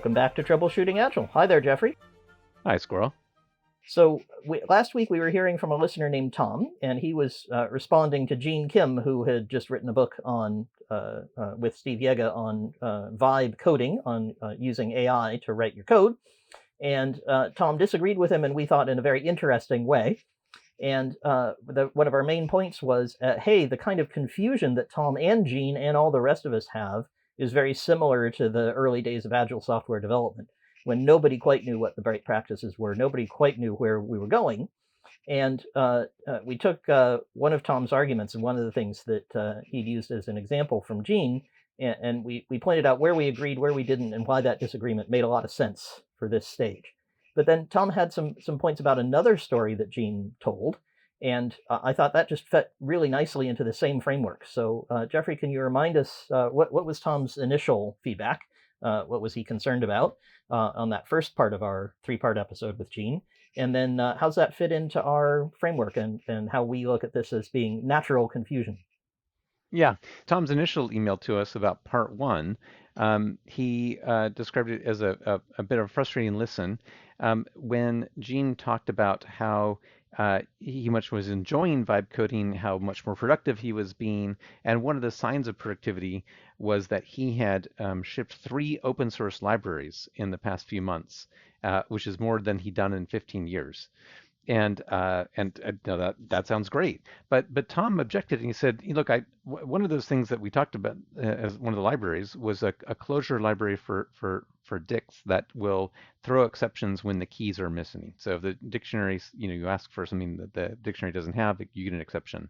welcome back to Troubleshooting Agile. Hi there, Jeffrey. Hi, Squirrel. So last week we were hearing from a listener named Tom, and he was responding to Gene Kim, who had just written a book on with Steve Yega on vibe coding, on using AI to write your code. And Tom disagreed with him, and we thought in a very interesting way. And one of our main points was, hey, the kind of confusion that Tom and Gene and all the rest of us have is very similar to the early days of Agile software development, when nobody quite knew what the right practices were. Nobody quite knew where we were going. And we took one of Tom's arguments and one of the things that he'd used as an example from Gene, and we pointed out where we agreed, where we didn't, and why that disagreement made a lot of sense for this stage. But then Tom had some points about another story that Gene told, and I thought that just fit really nicely into the same framework. So Jeffrey, can you remind us what was Tom's initial feedback? What was he concerned about on that first part of our 3-part episode with Gene? And then how's that fit into our framework and how we look at this as being natural confusion? Yeah, Tom's initial email to us about part one, he described it as a bit of a frustrating listen when Gene talked about how he much was enjoying vibe coding, how much more productive he was being, and one of the signs of productivity was that he had shipped 3 open source libraries in the past few months, which is more than he'd done in 15 years. And no, that sounds great, but Tom objected and he said, look, one of those things that we talked about as one of the libraries was a closure library for dicts that will throw exceptions when the keys are missing. So if the dictionary, you ask for something that the dictionary doesn't have, you get an exception.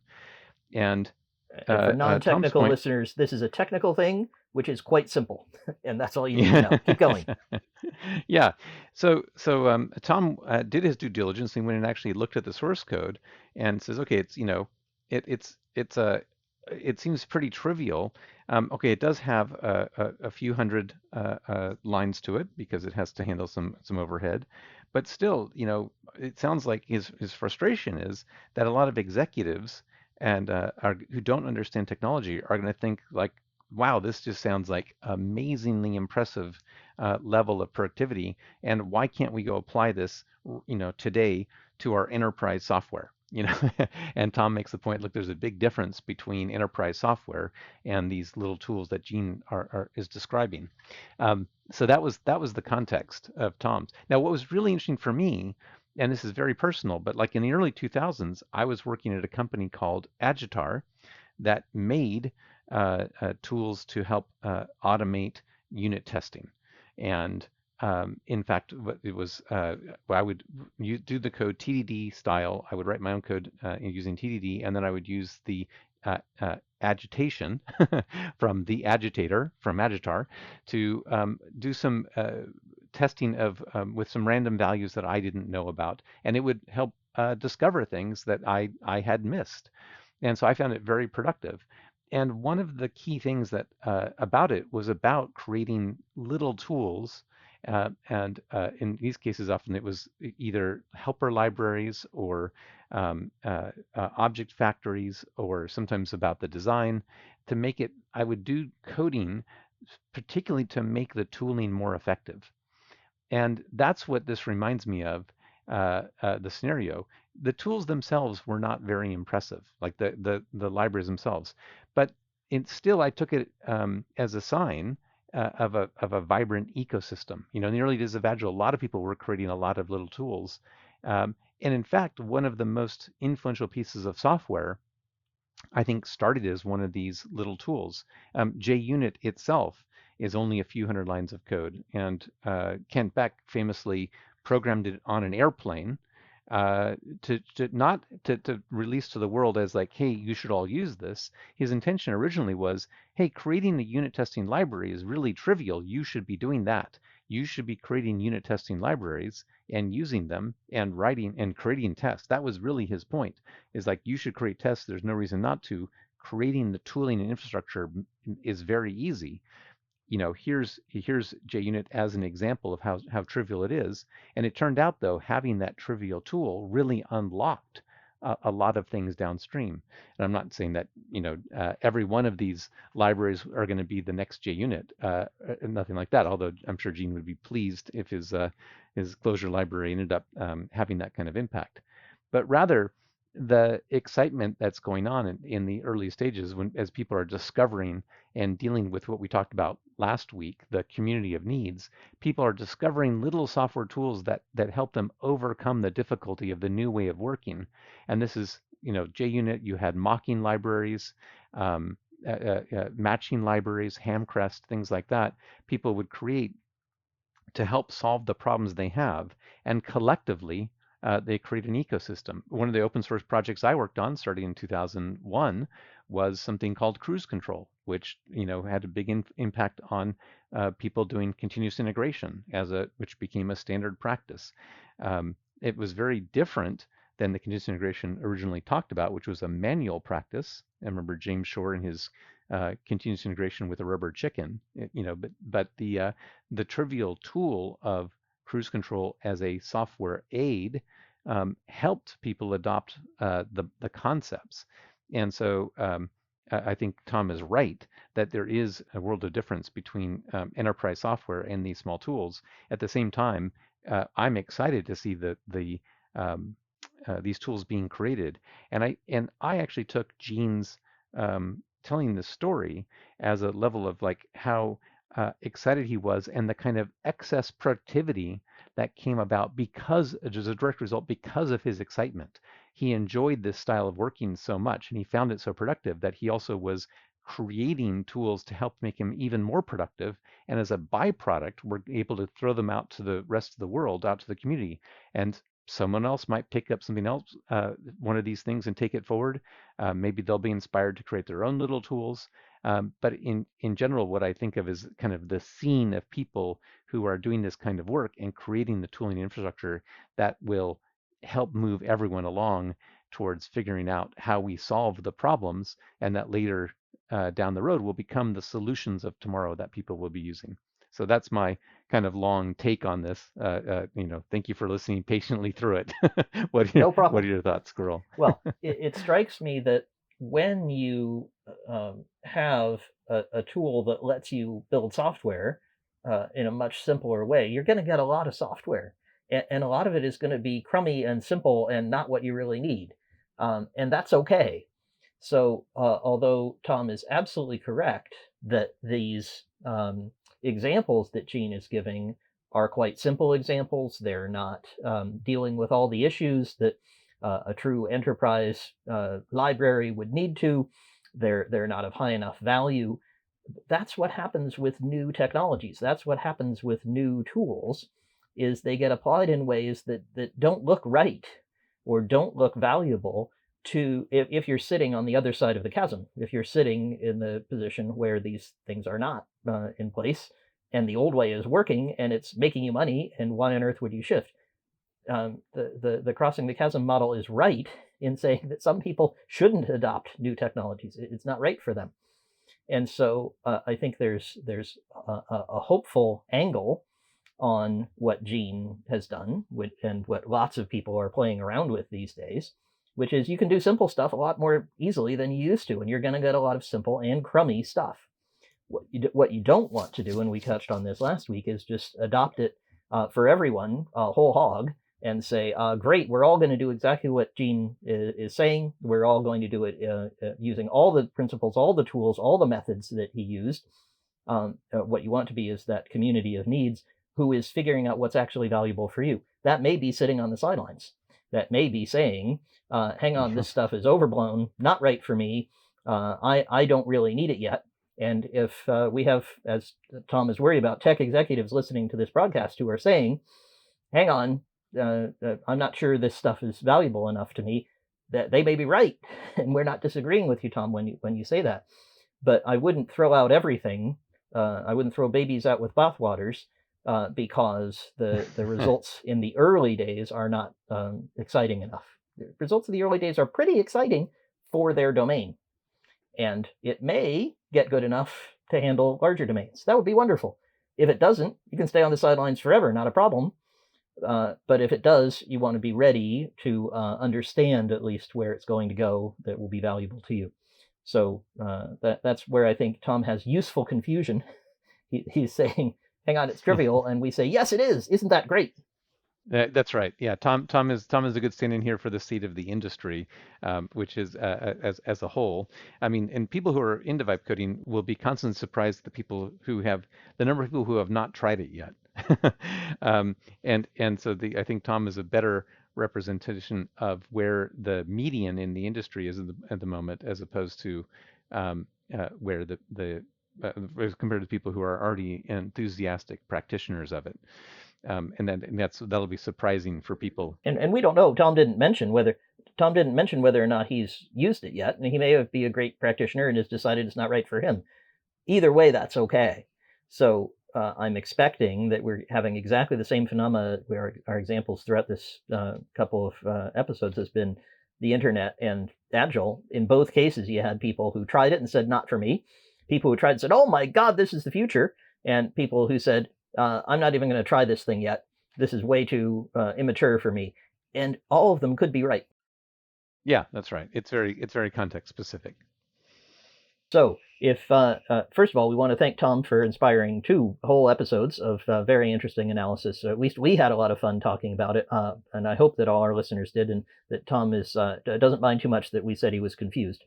And And for Tom's non-technical point, listeners, this is a technical thing, which is quite simple. And that's all you need to yeah, know. Keep going. yeah. So Tom did his due diligence and went and actually looked at the source code and says, okay, it seems pretty trivial. Okay, it does have a few hundred lines to it because it has to handle some overhead, but still, it sounds like his frustration is that a lot of executives and who don't understand technology are going to think like, wow, this just sounds like amazingly impressive level of productivity, and why can't we go apply this, today to our enterprise software? And Tom makes the point, look, there's a big difference between enterprise software and these little tools that Gene is describing. So that was the context of Tom's. Now, what was really interesting for me, and this is very personal, but like in the early 2000s, I was working at a company called Agitar that made tools to help automate unit testing. And in fact, it was I would do the code TDD style. I would write my own code using TDD, and then I would use the agitation from the agitator from Agitar to do some testing of with some random values that I didn't know about, and it would help discover things that I had missed. And so I found it very productive. And one of the key things that about it was about creating little tools, and in these cases, often it was either helper libraries or object factories, or sometimes about the design to make it. I would do coding, particularly to make the tooling more effective. And that's what this reminds me of, the scenario. The tools themselves were not very impressive, like the libraries themselves. But still, I took it as a sign of a vibrant ecosystem. In the early days of Agile, a lot of people were creating a lot of little tools. And in fact, one of the most influential pieces of software, I think, started as one of these little tools. JUnit itself is only a few hundred lines of code, and Kent Beck famously programmed it on an airplane to release to the world as like, hey, you should all use this. His intention originally was, hey, creating a unit testing library is really trivial. You should be doing that. You should be creating unit testing libraries and using them and writing and creating tests. That was really his point. Is like, you should create tests. There's no reason not to. Creating the tooling and infrastructure is very easy. Here's JUnit as an example of how trivial it is. And it turned out, though, having that trivial tool really unlocked a lot of things downstream. And I'm not saying that every one of these libraries are going to be the next JUnit, nothing like that. Although I'm sure Gene would be pleased if his Clojure library ended up having that kind of impact. But rather, the excitement that's going on in the early stages, when as people are discovering and dealing with what we talked about last week, the community of needs, people are discovering little software tools that help them overcome the difficulty of the new way of working. And this is, JUnit, you had mocking libraries, um, matching libraries, Hamcrest, things like that. People would create to help solve the problems they have, and collectively they create an ecosystem. One of the open source projects I worked on, starting in 2001, was something called Cruise Control, which had a big impact on people doing continuous integration which became a standard practice. It was very different than the continuous integration originally talked about, which was a manual practice. I remember James Shore in his continuous integration with a rubber chicken, but the trivial tool of cruise control as a software aid helped people adopt the concepts. And so I think Tom is right that there is a world of difference between enterprise software and these small tools. At the same time, I'm excited to see these tools being created. And I actually took Gene's telling the story as a level of like how excited he was, and the kind of excess productivity that came about because, as a direct result, because of his excitement. He enjoyed this style of working so much, and he found it so productive that he also was creating tools to help make him even more productive. And as a byproduct, we're able to throw them out to the rest of the world, out to the community. And someone else might pick up something else, one of these things, and take it forward. Maybe they'll be inspired to create their own little tools. But in general, what I think of is kind of the scene of people who are doing this kind of work and creating the tooling infrastructure that will help move everyone along towards figuring out how we solve the problems, and that later down the road will become the solutions of tomorrow that people will be using. So that's my kind of long take on this. Thank you for listening patiently through it. No What problem. are your thoughts, Squirrel? Well, it strikes me that when you have a tool that lets you build software in a much simpler way, you're going to get a lot of software. And a lot of it is going to be crummy and simple and not what you really need. And that's okay. So, although Tom is absolutely correct that these examples that Gene is giving are quite simple examples, they're not dealing with all the issues that a true enterprise library would need to. They're not of high enough value. That's what happens with new technologies. That's what happens with new tools, is they get applied in ways that don't look right or don't look valuable to if you're sitting on the other side of the chasm, if you're sitting in the position where these things are not in place and the old way is working and it's making you money, and why on earth would you shift? The crossing the chasm model is right in saying that some people shouldn't adopt new technologies. It's not right for them. And so I think there's a hopeful angle on what Gene has done and what lots of people are playing around with these days, which is you can do simple stuff a lot more easily than you used to, and you're going to get a lot of simple and crummy stuff. What you don't want to do, and we touched on this last week, is just adopt it for everyone, whole hog, and say, great, we're all going to do exactly what Gene is saying. We're all going to do it using all the principles, all the tools, all the methods that he used. What you want to be is that community of needs who is figuring out what's actually valuable for you. That may be sitting on the sidelines. That may be saying, hang on, this stuff is overblown, not right for me. I don't really need it yet. And if we have, as Tom is worried about, tech executives listening to this broadcast who are saying, hang on, I'm not sure this stuff is valuable enough to me, that they may be right. And we're not disagreeing with you, Tom, when you say that. But I wouldn't throw out everything. I wouldn't throw babies out with bathwaters because the results in the early days are not exciting enough. The results of the early days are pretty exciting for their domain. And it may get good enough to handle larger domains. That would be wonderful. If it doesn't, you can stay on the sidelines forever, not a problem. But if it does, you want to be ready to understand at least where it's going to go that will be valuable to you. So that's where I think Tom has useful confusion. He's saying, hang on, it's trivial. And we say, yes, it is. Isn't that great? That's right. Yeah, Tom is a good stand-in here for the state of the industry, which is as a whole. I mean, and people who are into vibe coding will be constantly surprised at the number of people who have not tried it yet. And so I think Tom is a better representation of where the median in the industry is at the moment, as opposed to where as compared to people who are already enthusiastic practitioners of it. That'll be surprising for people. And we don't know. Tom didn't mention whether or not he's used it yet, and he may be a great practitioner and has decided it's not right for him. Either way, that's okay. So I'm expecting that we're having exactly the same phenomena where our examples throughout this couple of episodes has been the internet and Agile. In both cases, you had people who tried it and said, not for me. People who tried and said, oh my God, this is the future. And people who said, I'm not even going to try this thing yet. This is way too immature for me. And all of them could be right. Yeah, that's right. It's very context specific. So, if first of all, we want to thank Tom for inspiring 2 whole episodes of very interesting analysis. So at least we had a lot of fun talking about it, and I hope that all our listeners did, and that Tom doesn't mind too much that we said he was confused,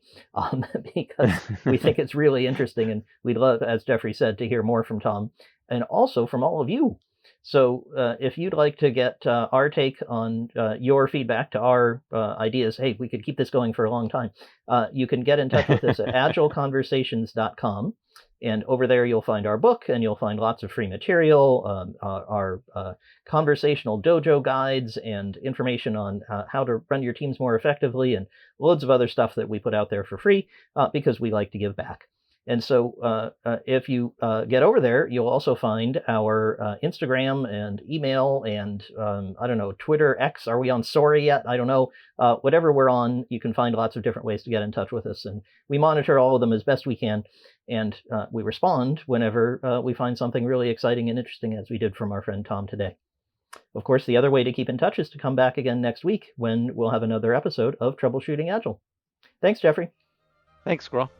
because we think it's really interesting, and we'd love, as Jeffrey said, to hear more from Tom, and also from all of you. So if you'd like to get our take on your feedback to our ideas, hey, we could keep this going for a long time, you can get in touch with us at agileconversations.com. And over there, you'll find our book, and you'll find lots of free material, our conversational dojo guides, and information on how to run your teams more effectively, and loads of other stuff that we put out there for free because we like to give back. And so if you get over there, you'll also find our Instagram and email and, I don't know, Twitter, X. Are we on Sorry yet? I don't know. Whatever we're on, you can find lots of different ways to get in touch with us. And we monitor all of them as best we can. And we respond whenever we find something really exciting and interesting, as we did from our friend Tom today. Of course, the other way to keep in touch is to come back again next week when we'll have another episode of Troubleshooting Agile. Thanks, Jeffrey. Thanks, Squirrel.